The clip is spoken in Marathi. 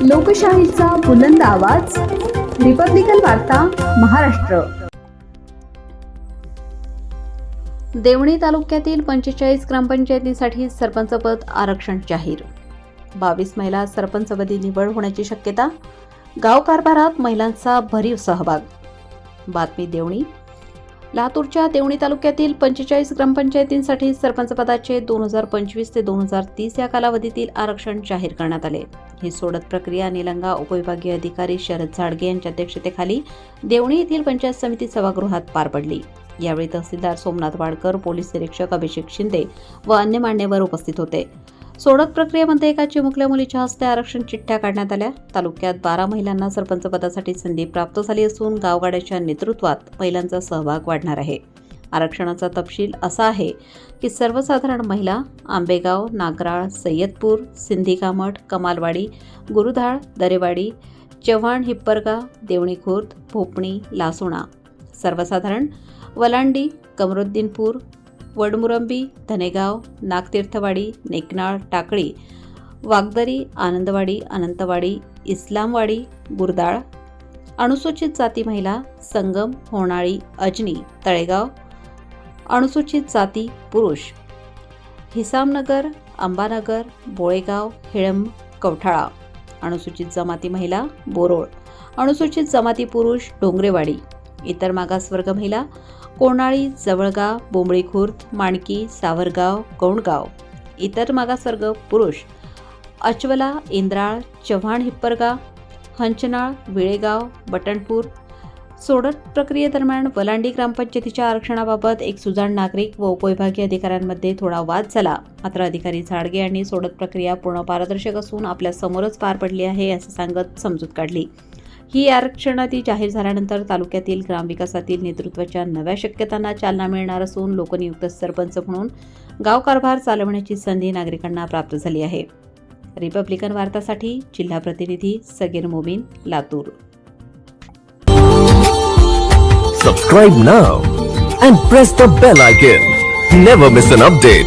लोकशाहीचा बुलंद आवाज, रिपब्लिकन वार्ता महाराष्ट्र। देवणी तालुक्यातील 45 ग्रामपंचायतीसाठी सरपंच पद आरक्षण जाहीर। 22 महिला सरपंचपदी निवड होण्याची शक्यता। गाव कारभारात महिलांचा भरीव सहभाग। बातमी देवणी। लातूरच्या देवणी तालुक्यातील 45 ग्रामपंचायतींसाठी सरपंच पदाचे 2025 ते 2030 या कालावधीतील आरक्षण जाहीर करण्यात आले। ही सोडत प्रक्रिया निलंगा उपविभागीय अधिकारी शरद झाडगे यांच्या अध्यक्षतेखाली देवणी येथील पंचायत समिती सभागृहात पार पडली। यावेळी तहसीलदार सोमनाथ वाडकर, पोलीस निरीक्षक अभिषेक शिंदे व अन्य मान्यवर उपस्थित होते। सोडत प्रक्रियेमध्ये एका चिमुकल्या मुलीच्या हस्ते आरक्षण चिठ्ठ्या काढण्यात आल्या। तालुक्यात 12 महिलांना सरपंच पदासाठी संधी प्राप्त झाली असून गावगाड्याच्या नेतृत्वात महिलांचा सहभाग वाढणार आहे। आरक्षणाचा तपशील असा आहे की सर्वसाधारण महिला आंबेगाव, नागराळ, सय्यदपूर, सिंधी कामठ, कमालवाडी, गुरुधाळ, दरेवाडी, चव्हाण हिप्परगा, देवणी खुर्द, भोपणी, लासोणा। सर्वसाधारण वलांडी, कमरुद्दीनपूर, वडमुरंबी, धनेगाव, नागतीर्थवाडी, नेकनाळ, टाकळी, वागदरी, आनंदवाडी, अनंतवाडी, इस्लामवाडी, गुरदाळ। अनुसूचित जाती महिला संगम, होणाळी, अजनी, तळेगाव। अनुसूचित जाती पुरुष हिसामनगर, अंबानगर, बोळेगाव, हिळम, कवठाळा। अनुसूचित जमाती महिला बोरोळ। अनुसूचित जमाती पुरुष डोंगरेवाडी। इतर मागासवर्ग महिला कोणाळी, जवळगाव, बोंबळी खुर्द, माणकी, सावरगाव, गौंडगाव। इतर मागासवर्ग पुरुष अचवला, इंद्राळ, चव्हाण हिप्परगा, हंचनाळ, विळेगाव, बटणपूर। सोडत प्रक्रियेदरम्यान वलांडी ग्रामपंचायतीच्या आरक्षणाबाबत एक सुजाण नागरिक व उपविभागीय अधिकाऱ्यांमध्ये थोडा वाद झाला। मात्र अधिकारी झाडगे यांनी सोडत प्रक्रिया पूर्ण पारदर्शक असून आपल्या समोरच पार पडली आहे असं सांगत समजूत काढली। ही आरक्षणाती जाहीर झाल्यानंतर तालुक्यातील ग्रामविकासातील नेतृत्वाच्या नव्या शक्यतांना चालना मिळणार असून लोकनियुक्त सरपंच म्हणून गाव कारभार चालवण्याची संधी नागरिकांना प्राप्त झाली आहे। रिपब्लिकन वार्तासाठी जिल्हा प्रतिनिधी Sagir Momin, Latur. Subscribe now and press the bell icon. Never miss an update.